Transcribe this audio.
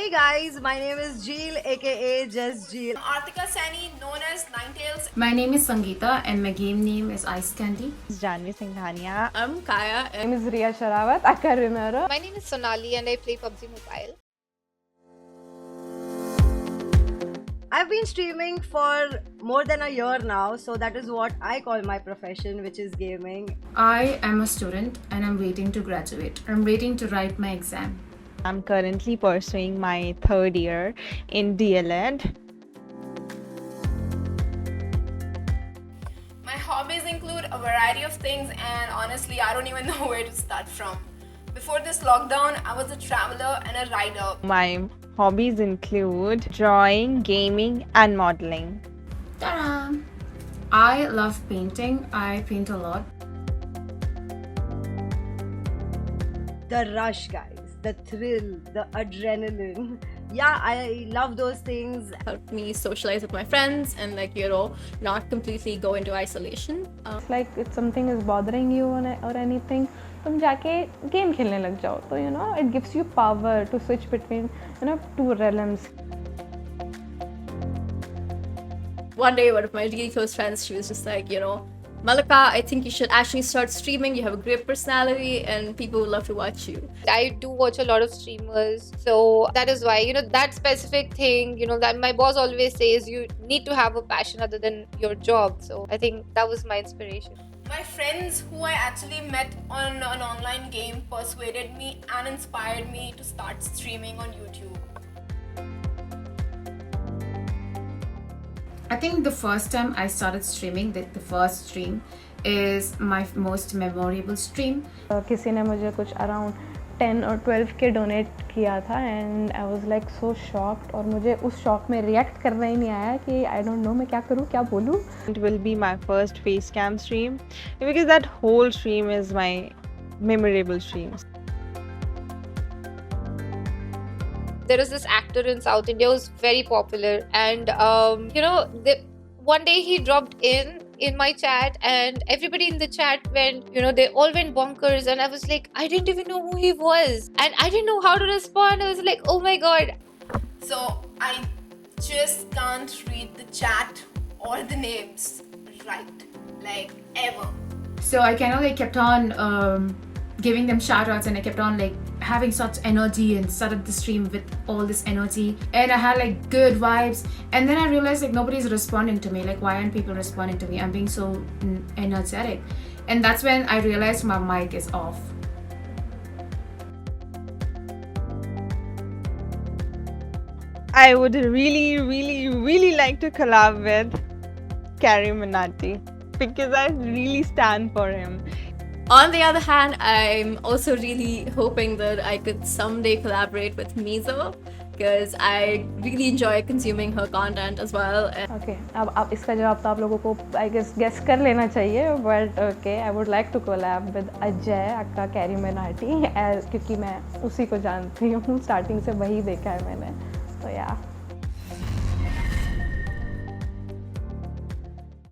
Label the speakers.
Speaker 1: Hey guys, my name is Jeel aka Just Jeel.
Speaker 2: Artika Sani, known as Ninetales.
Speaker 3: My name is Sangeeta and my game name is Ice Candy.
Speaker 4: Janvi Singhania.
Speaker 2: I'm Kaya.
Speaker 5: My name is Riya Sharawat. I can remember.
Speaker 6: My name is Sonali and I play PUBG Mobile.
Speaker 1: I've been streaming for more than a year now, so that is what I call my profession, which is gaming.
Speaker 3: I am a student and I'm waiting to graduate. I'm waiting to write my exam.
Speaker 4: I'm currently pursuing my third year in DLED.
Speaker 2: My hobbies include a variety of things, and honestly, I don't even know where to start from. Before this lockdown, I was a traveler and a rider.
Speaker 4: My hobbies include drawing, gaming, and modeling.
Speaker 3: Ta-da! I love painting. I paint a lot.
Speaker 1: The rush, guys, the thrill, the adrenaline. Yeah, I love those things.
Speaker 7: Helped me socialize with my friends and not completely go into isolation.
Speaker 5: It's like if something is bothering you or anything, तुम जाके game खेलने लग जाओ. So it gives you power to switch between two realms.
Speaker 7: One day, one of my really close friends, she was just like, Malika, I think you should actually start streaming. You have a great personality and people would love to watch you.
Speaker 6: I do watch a lot of streamers, so that is why, that specific thing, that my boss always says you need to have a passion other than your job. So I think that was my inspiration.
Speaker 2: My friends who I actually met on an online game persuaded me and inspired me to start streaming on YouTube.
Speaker 3: I think the first time I started streaming, the first stream is my most memorable stream.
Speaker 5: किसी ने मुझे कुछ around 10 or 12 के donate किया था and I was like so shocked और मुझे उस shock में react करना ही नहीं आया कि I don't know मैं क्या करूँ क्या बोलूँ.
Speaker 4: It will be my first face cam stream because that whole stream is my memorable streams.
Speaker 6: There is this actor in South India who's very popular, and one day he dropped in my chat, and everybody in the chat went, they all went bonkers, and I was like, I didn't even know who he was, and I didn't know how to respond. I was like, oh my god.
Speaker 2: So I just can't read the chat or the names right, like ever.
Speaker 3: So I kind of kept on giving them shout outs and I kept on having such energy and started the stream with all this energy and I had good vibes, and then I realized nobody's responding to me. Why aren't people responding to me? I'm being so energetic, and that's when I realized my mic is off.
Speaker 4: I would really like to collab with Carrie Minati because I really stand for him.
Speaker 7: On the other hand, I'm also really hoping that I could someday collaborate with Mizo because I really enjoy consuming her content as well.
Speaker 5: Okay, अब इसका जवाब तो आप लोगों को I guess कर लेना चाहिए, but okay, I would like to collab with Ajay अक्का कैरी मिनाटी क्योंकि मैं उसी को जानती हूँ, स्टार्टिंग से वही देखा है मैंने, तो yeah.